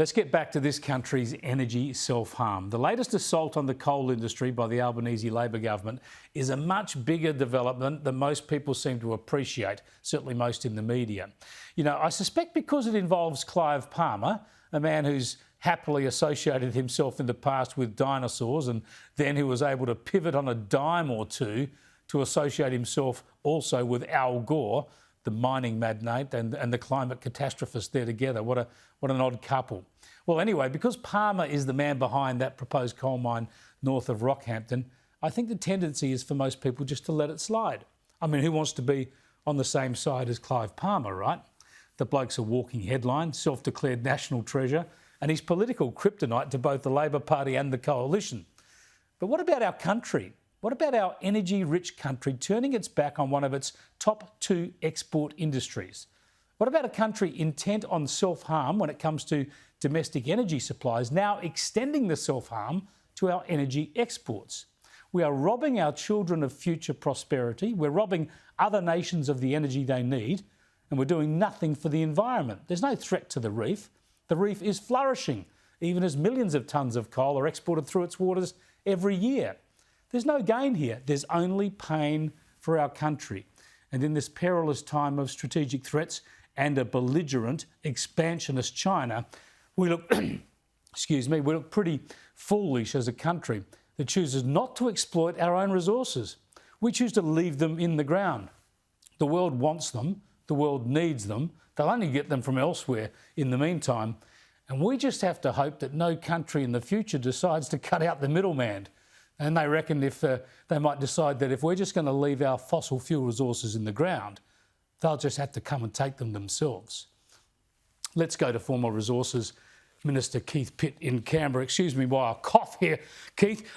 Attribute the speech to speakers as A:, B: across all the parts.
A: Let's get back to this country's energy self-harm. The latest assault on the coal industry by the Albanese Labor government is a much bigger development than most people seem to appreciate, certainly most in the media. You know, I suspect because it involves Clive Palmer, a man who's happily associated himself in the past with dinosaurs and then who was able to pivot on a dime or two to associate himself also with Al Gore, the mining magnate and the climate catastrophist there together. What an odd couple. Well, anyway, because Palmer is the man behind that proposed coal mine north of Rockhampton, I think the tendency is for most people just to let it slide. I mean, who wants to be on the same side as Clive Palmer, right? The bloke's a walking headline, self-declared national treasure, and he's political kryptonite to both the Labor Party and the coalition. But what about our country? What about our energy-rich country turning its back on one of its top 2 export industries? What about a country intent on self-harm when it comes to domestic energy supplies, now extending the self-harm to our energy exports? We are robbing our children of future prosperity. We're robbing other nations of the energy they need, and we're doing nothing for the environment. There's no threat to the reef. The reef is flourishing, even as millions of tonnes of coal are exported through its waters every year. There's no gain here. There's only pain for our country. And in this perilous time of strategic threats and a belligerent, expansionist China, we look, we look pretty foolish as a country that chooses not to exploit our own resources. We choose to leave them in the ground. The world wants them. The world needs them. They'll only get them from elsewhere in the meantime. And we just have to hope that no country in the future decides to cut out the middleman. And they reckon if they might decide that if we're just going to leave our fossil fuel resources in the ground, they'll just have to come and take them themselves. Let's go to former Resources Minister Keith Pitt in Canberra. Excuse me while I cough here, Keith.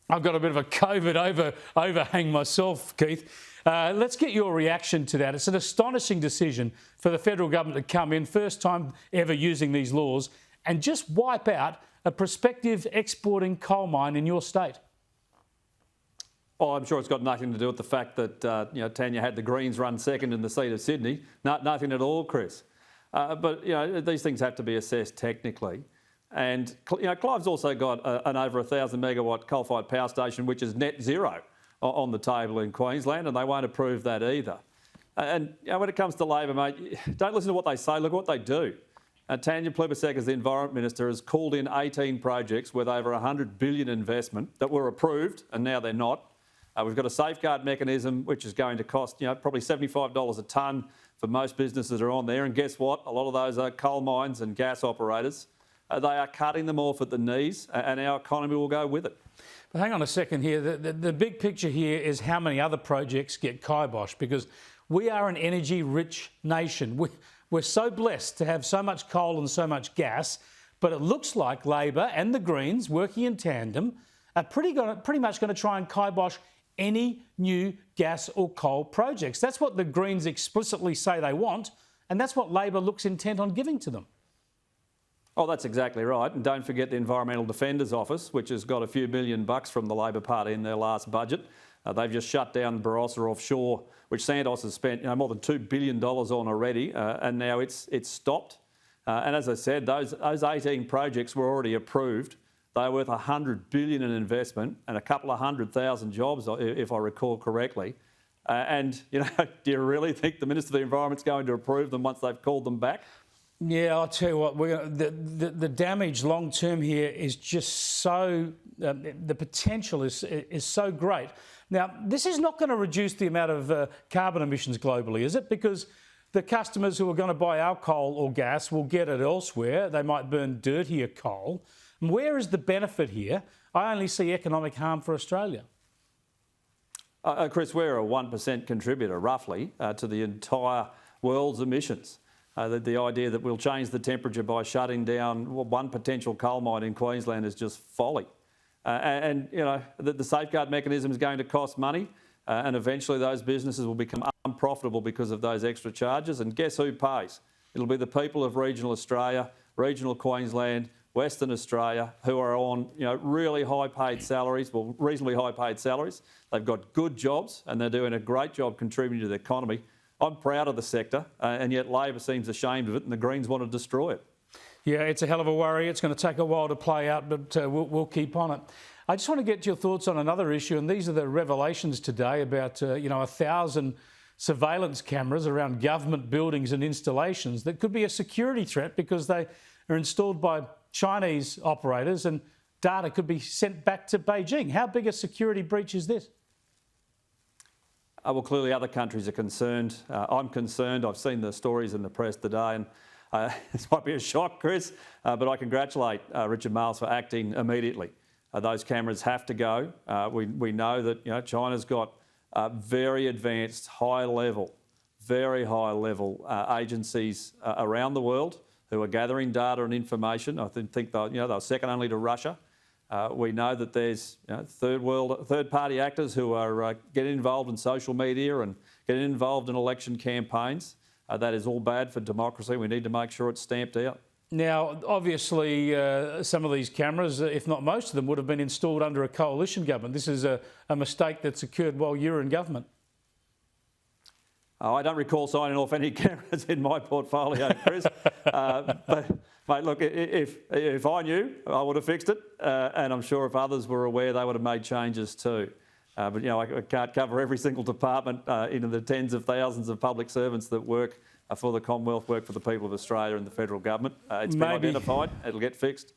A: I've got a bit of a COVID overhang myself, Keith. Let's get your reaction to that. It's an astonishing decision for the federal government to come in, first time ever using these laws, and just wipe out a prospective exporting coal mine in your state.
B: Oh, I'm sure it's got nothing to do with the fact that Tanya had the Greens run second in the seat of Sydney. Nothing at all, Chris. But these things have to be assessed technically. And Clive's also got an over 1,000 megawatt coal-fired power station, which is net zero on the table in Queensland, and they won't approve that either. And when it comes to Labor, mate, don't listen to what they say, look what they do. Tanya Plibersek, as the Environment Minister, has called in 18 projects with over $100 billion investment that were approved, and now they're not. We've got a safeguard mechanism which is going to cost probably $75 a tonne for most businesses that are on there. And guess what? A lot of those are coal mines and gas operators. They are cutting them off at the knees, and our economy will go with it.
A: But hang on a second here. The big picture here is how many other projects get kiboshed, because we are an energy-rich nation. We're so blessed to have so much coal and so much gas, but it looks like Labor and the Greens, working in tandem, are pretty much going to try and kibosh any new gas or coal projects. That's what the Greens explicitly say they want, and that's what Labor looks intent on giving to them.
B: Oh, that's exactly right. And don't forget the Environmental Defenders Office, which has got a few $1 million from the Labor Party in their last budget. They've just shut down Barossa offshore, which Santos has spent more than $2 billion on already, and now it's stopped. And as I said, those 18 projects were already approved. They're worth $100 billion in investment and a couple of 100,000 jobs, if I recall correctly. And do you really think the Minister of the Environment's going to approve them once they've called them back?
A: Yeah, I'll tell you what, the damage long term here is just so, the potential is so great. Now, this is not going to reduce the amount of carbon emissions globally, is it? Because the customers who are going to buy our coal or gas will get it elsewhere. They might burn dirtier coal. And where is the benefit here? I only see economic harm for Australia.
B: Chris, we're a 1% contributor, roughly, to the entire world's emissions. The idea that we'll change the temperature by shutting down one potential coal mine in Queensland is just folly. The safeguard mechanism is going to cost money, and eventually those businesses will become unprofitable because of those extra charges. And guess who pays? It'll be the people of regional Australia, regional Queensland, Western Australia, who are on really high-paid salaries, well, reasonably high-paid salaries. They've got good jobs, and they're doing a great job contributing to the economy. I'm proud of the sector, and yet Labor seems ashamed of it, and the Greens want to destroy it.
A: Yeah, it's a hell of a worry. It's going to take a while to play out, but we'll keep on it. I just want to get your thoughts on another issue, and these are the revelations today about 1,000 surveillance cameras around government buildings and installations that could be a security threat because they are installed by Chinese operators and data could be sent back to Beijing. How big a security breach is this?
B: Well, clearly other countries are concerned. I'm concerned. I've seen the stories in the press today, and this might be a shock, Chris, but I congratulate Richard Marles for acting immediately. Those cameras have to go. We know that China's got very advanced, very high level agencies around the world who are gathering data and information. I think they're second only to Russia. We know that there's third-party actors who are getting involved in social media and getting involved in election campaigns. That is all bad for democracy. We need to make sure it's stamped out.
A: Now, obviously, some of these cameras, if not most of them, would have been installed under a coalition government. This is a mistake that's occurred while you're in government.
B: I don't recall signing off any cameras in my portfolio, Chris. But, mate, look, if I knew, I would have fixed it. And I'm sure if others were aware, they would have made changes too. But, I can't cover every single department into the tens of thousands of public servants that work for the Commonwealth, work for the people of Australia and the federal government. It's been identified. It'll get fixed.